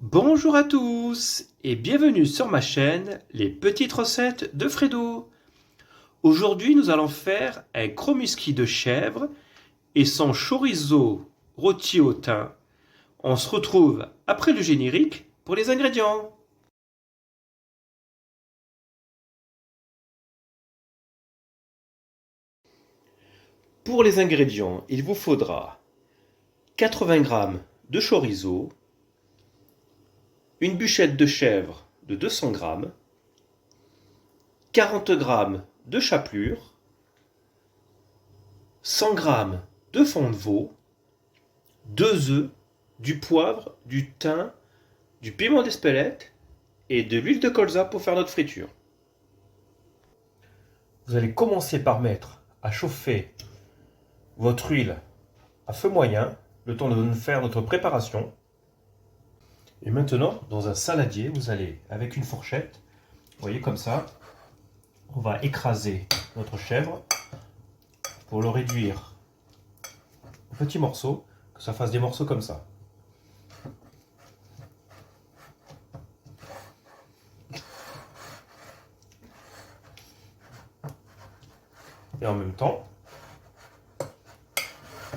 Bonjour à tous et bienvenue sur ma chaîne Les Petites Recettes de Fredo. Aujourd'hui nous allons faire un chromiski de chèvre et son chorizo rôti au thym. On se retrouve après le générique pour les ingrédients. Pour les ingrédients, il vous faudra 80 g de chorizo, une bûchette de chèvre de 200 g, 40 g de chapelure, 100 g de fond de veau, 2 œufs, du poivre, du thym, du piment d'Espelette et de l'huile de colza pour faire notre friture. Vous allez commencer par mettre à chauffer votre huile à feu moyen, le temps de nous faire notre préparation. Et maintenant, dans un saladier, vous allez, avec une fourchette, vous voyez comme ça, on va écraser notre chèvre pour le réduire en petits morceaux, que ça fasse des morceaux comme ça. Et en même temps,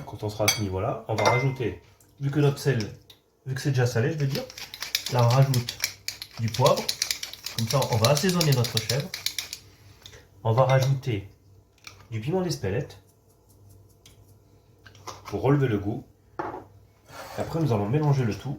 quand on sera à ce niveau-là, on va rajouter, vu que notre sel, vu que c'est déjà salé, je veux dire, là on rajoute du poivre, comme ça on va assaisonner notre chèvre. On va rajouter du piment d'Espelette pour relever le goût. Et après nous allons mélanger le tout.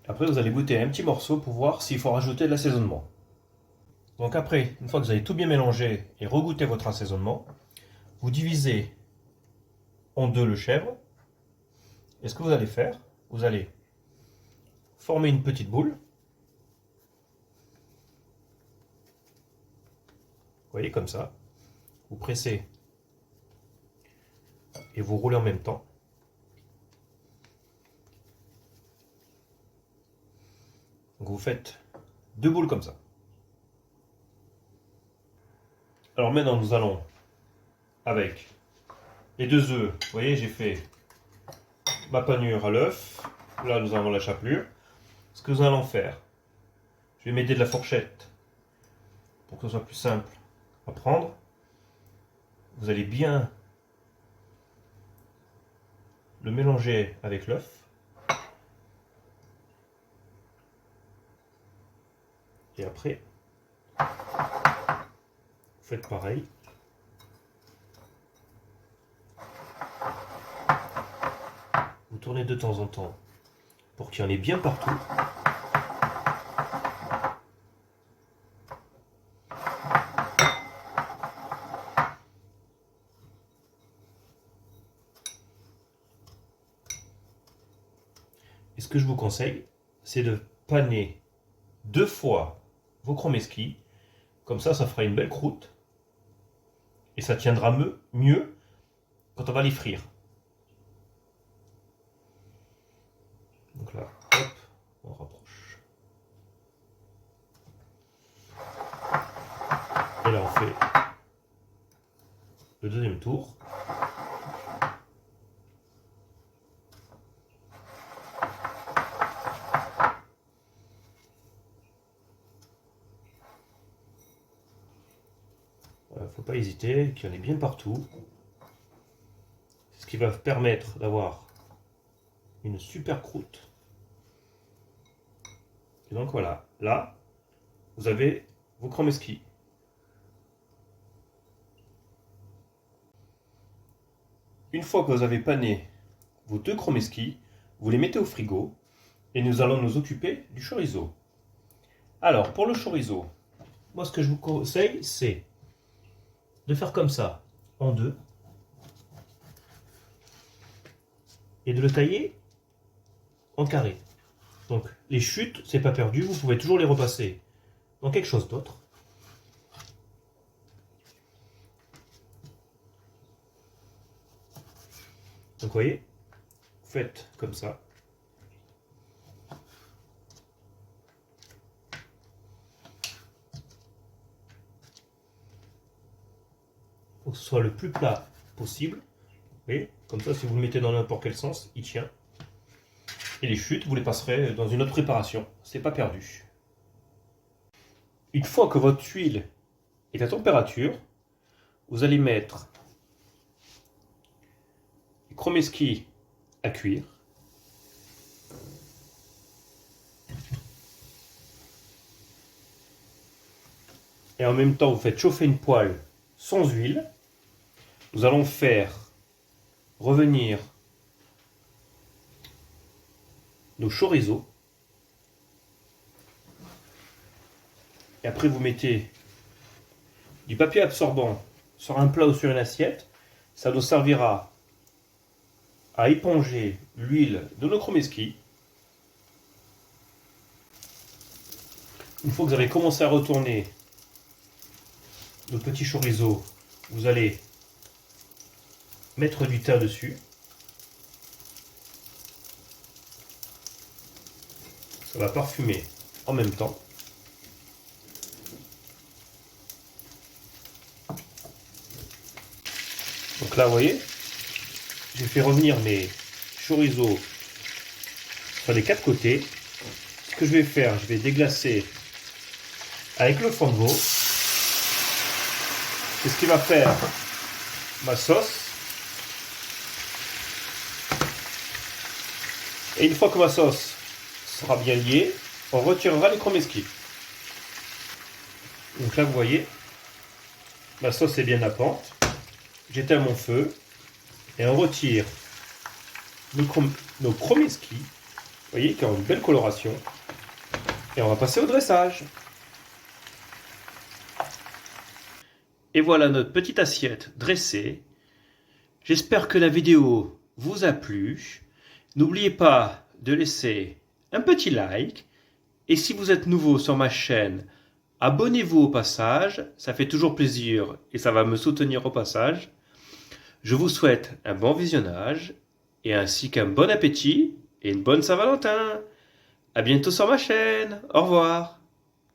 Après, vous allez goûter un petit morceau pour voir s'il faut rajouter de l'assaisonnement. Donc après, une fois que vous avez tout bien mélangé et regoûté votre assaisonnement, vous divisez en deux le chèvre. Et ce que vous allez faire, vous allez former une petite boule. Vous voyez, comme ça. Vous pressez et vous roulez en même temps. Donc vous faites deux boules comme ça. Alors maintenant nous allons avec les deux œufs. Vous voyez, j'ai fait ma panure à l'œuf. Là nous avons la chapelure. Ce que nous allons faire, je vais m'aider de la fourchette pour que ce soit plus simple à prendre. Vous allez bien le mélanger avec l'œuf. Et après, vous faites pareil. Vous tournez de temps en temps pour qu'il y en ait bien partout. Et ce que je vous conseille, c'est de paner 2 fois vos chromeski. Comme ça fera une belle croûte. Et ça tiendra mieux quand on va les frire. Donc là, hop, on rapproche. Et là, on fait le deuxième tour. Il ne faut pas hésiter, qu'il y en ait bien partout. C'est ce qui va permettre d'avoir une super croûte. Et donc voilà, là, vous avez vos chromeski. Une fois que vous avez pané vos deux chromeski, vous les mettez au frigo et nous allons nous occuper du chorizo. Alors, pour le chorizo, moi ce que je vous conseille, c'est de faire comme ça, en deux, et de le tailler en carré. Donc, les chutes, c'est pas perdu, vous pouvez toujours les repasser dans quelque chose d'autre. Donc vous voyez, vous faites comme ça. Il faut que ce soit le plus plat possible. Vous voyez, comme ça, si vous le mettez dans n'importe quel sens, il tient. Et les chutes, vous les passerez dans une autre préparation. C'est pas perdu. Une fois que votre huile est à température, vous allez mettre les chromeski à cuire. Et en même temps, vous faites chauffer une poêle sans huile. Nous allons faire revenir nos chorizo. Et après, vous mettez du papier absorbant sur un plat ou sur une assiette. Ça nous servira à éponger l'huile de nos chromeski. Une fois que vous avez commencé à retourner nos petits chorizo, vous allez mettre du thym dessus. Ça va parfumer en même temps. Donc là, vous voyez, j'ai fait revenir mes chorizo sur les quatre côtés. Ce que je vais faire, je vais déglacer avec le fond de veau. C'est ce qui va faire ma sauce. Et une fois que ma sauce sera bien liée, on retirera les chromeski. Donc là, vous voyez, ma sauce est bien nappante. J'éteins mon feu et on retire nos chromeski. Vous voyez, qui ont une belle coloration. Et on va passer au dressage. Et voilà notre petite assiette dressée. J'espère que la vidéo vous a plu. N'oubliez pas de laisser un petit like. Et si vous êtes nouveau sur ma chaîne, abonnez-vous au passage. Ça fait toujours plaisir et ça va me soutenir au passage. Je vous souhaite un bon visionnage et ainsi qu'un bon appétit et une bonne Saint-Valentin. À bientôt sur ma chaîne. Au revoir.